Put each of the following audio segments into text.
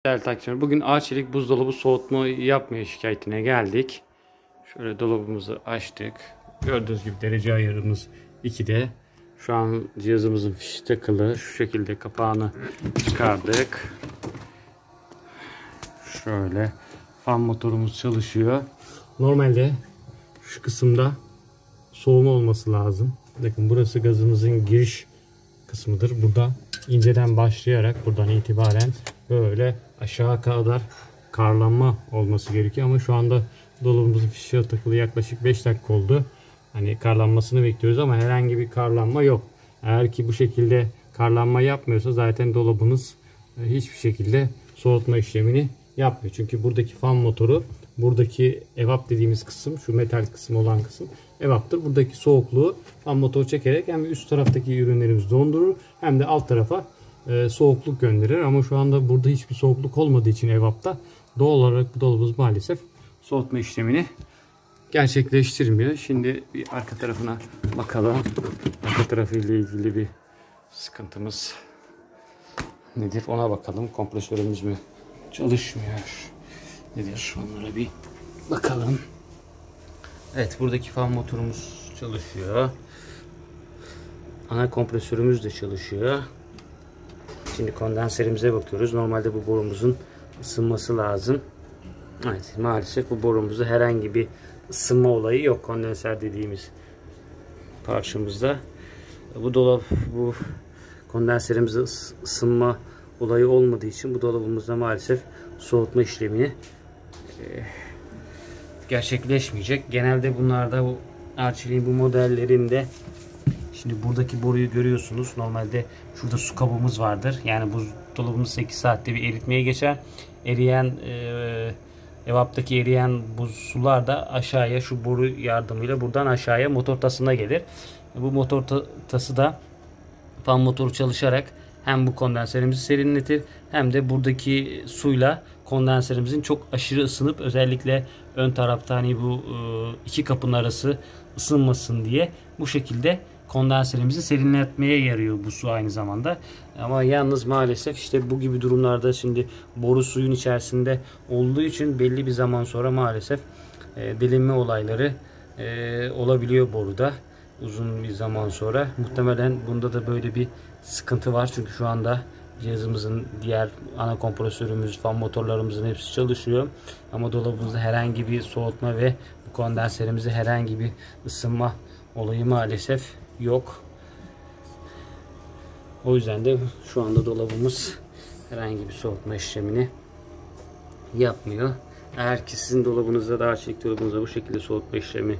Değerli takipçiler, bugün Arçelik buzdolabı soğutma yapmaya şikayetine geldik. Şöyle dolabımızı açtık. Gördüğünüz gibi derece ayarımız 2'de. Şu an cihazımızın fişi takılı. Şu şekilde kapağını çıkardık. Şöyle fan motorumuz çalışıyor. Normalde şu kısımda soğuma olması lazım. Bakın burası gazımızın giriş kısmıdır. Burada inceden başlayarak buradan itibaren böyle aşağı kadar karlanma olması gerekiyor ama şu anda dolabımızın fişi takılı yaklaşık 5 dakika oldu. Hani karlanmasını bekliyoruz ama herhangi bir karlanma yok. Eğer ki bu şekilde karlanma yapmıyorsa zaten dolabınız hiçbir şekilde soğutma işlemini yapmıyor. Çünkü buradaki fan motoru, buradaki evap dediğimiz kısım, şu metal kısım olan kısım evaptır. Buradaki soğukluğu fan motoru çekerek hem üst taraftaki ürünlerimizi dondurur hem de alt tarafa soğukluk gönderir. Ama şu anda burada hiçbir soğukluk olmadığı için evapta doğal olarak bu dolabımız maalesef soğutma işlemini gerçekleştirmiyor. Şimdi bir arka tarafına bakalım. Arka tarafıyla ilgili bir sıkıntımız nedir ona bakalım. Kompresörümüz mü çalışmıyor nedir onlara bir bakalım. Evet, buradaki fan motorumuz çalışıyor. Ana kompresörümüz de çalışıyor. Şimdi kondenserimize bakıyoruz. Normalde bu borumuzun ısınması lazım. Evet, maalesef bu borumuzda herhangi bir ısınma olayı yok. Kondenser dediğimiz parçamızda. Bu kondenserimizde ısınma olayı olmadığı için bu dolabımızda maalesef soğutma işlemini gerçekleşmeyecek. Genelde bunlarda bu Arçelik'in bu modellerinde şimdi buradaki boruyu görüyorsunuz. Normalde şurada su kabımız vardır. Yani buzdolabımız 8 saatte bir eritmeye geçer. Eriyen evaptaki eriyen buz sular da aşağıya şu boru yardımıyla buradan aşağıya motor tasına gelir. Bu motor tası da fan motoru çalışarak hem bu kondenserimizi serinletir hem de buradaki suyla kondenserimizin çok aşırı ısınıp özellikle ön tarafta hani bu iki kapının arası ısınmasın diye bu şekilde kondenserimizi serinletmeye yarıyor bu su aynı zamanda. Ama yalnız maalesef işte bu gibi durumlarda şimdi boru suyun içerisinde olduğu için belli bir zaman sonra maalesef delinme olayları olabiliyor boruda. Uzun bir zaman sonra muhtemelen bunda da böyle bir sıkıntı var. Çünkü şu anda cihazımızın diğer ana kompresörümüz, fan motorlarımızın hepsi çalışıyor. Ama dolabımızda herhangi bir soğutma ve bu kondenserimizde herhangi bir ısınma olayı maalesef yok. O yüzden de şu anda dolabımız herhangi bir soğutma işlemini yapmıyor. Eğer ki sizin dolabınızda da Arçelik dolabınızda bu şekilde soğutma işlemi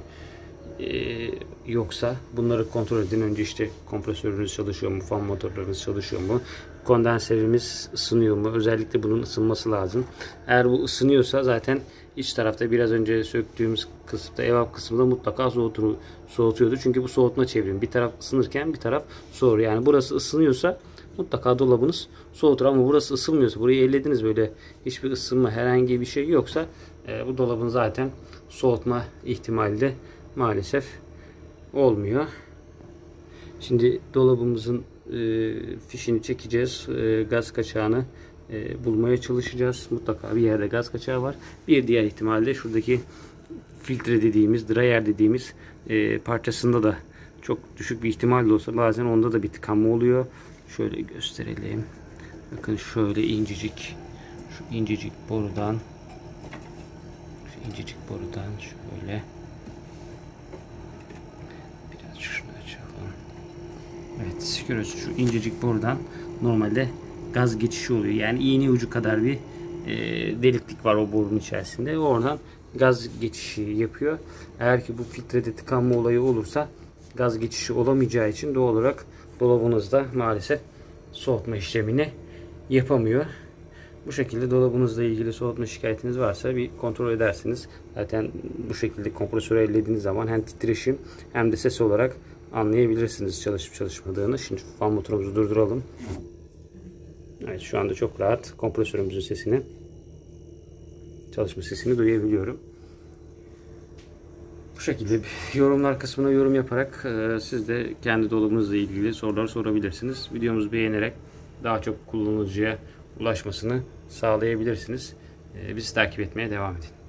yoksa bunları kontrol edin. Önce işte kompresörünüz çalışıyor mu, fan motorlarınız çalışıyor mu, kondenserimiz ısınıyor mu? Özellikle bunun ısınması lazım. Eğer bu ısınıyorsa zaten iç tarafta biraz önce söktüğümüz kısımda, evap kısmında mutlaka soğutuyordu. Çünkü bu soğutma çevrimi. Bir taraf ısınırken bir taraf soğur. Yani burası ısınıyorsa mutlaka dolabınız soğutur. Ama burası ısınmıyorsa, burayı ellediniz böyle hiçbir ısınma, herhangi bir şey yoksa bu dolabın zaten soğutma ihtimali de maalesef olmuyor. Şimdi dolabımızın fişini çekeceğiz. Gaz kaçağını bulmaya çalışacağız. Mutlaka bir yerde gaz kaçağı var. Bir diğer ihtimalle şuradaki filtre dediğimiz, dryer dediğimiz parçasında da çok düşük bir ihtimalle olsa bazen onda da bir tıkanma oluyor. Şöyle gösterelim. Bakın şöyle incecik, şu incecik borudan şöyle biraz şunu açalım. Evet, görüyorsunuz şu incecik borudan normalde gaz geçişi oluyor. Yani iğne ucu kadar bir deliklik var o borunun içerisinde. Oradan gaz geçişi yapıyor. Eğer ki bu filtrede tıkanma olayı olursa gaz geçişi olamayacağı için doğal olarak dolabınızda maalesef soğutma işlemini yapamıyor. Bu şekilde dolabınızla ilgili soğutma şikayetiniz varsa bir kontrol edersiniz. Zaten bu şekilde kompresörü ellediğiniz zaman hem titreşim hem de ses olarak anlayabilirsiniz çalışıp çalışmadığını. Şimdi fan motorumuzu durduralım. Evet, şu anda çok rahat kompresörümüzün sesini, çalışma sesini duyabiliyorum. Bu şekilde yorumlar kısmına yorum yaparak siz de kendi dolabınızla ilgili sorular sorabilirsiniz. Videomuzu beğenerek daha çok kullanıcıya ulaşmasını sağlayabilirsiniz. Bizi takip etmeye devam edin.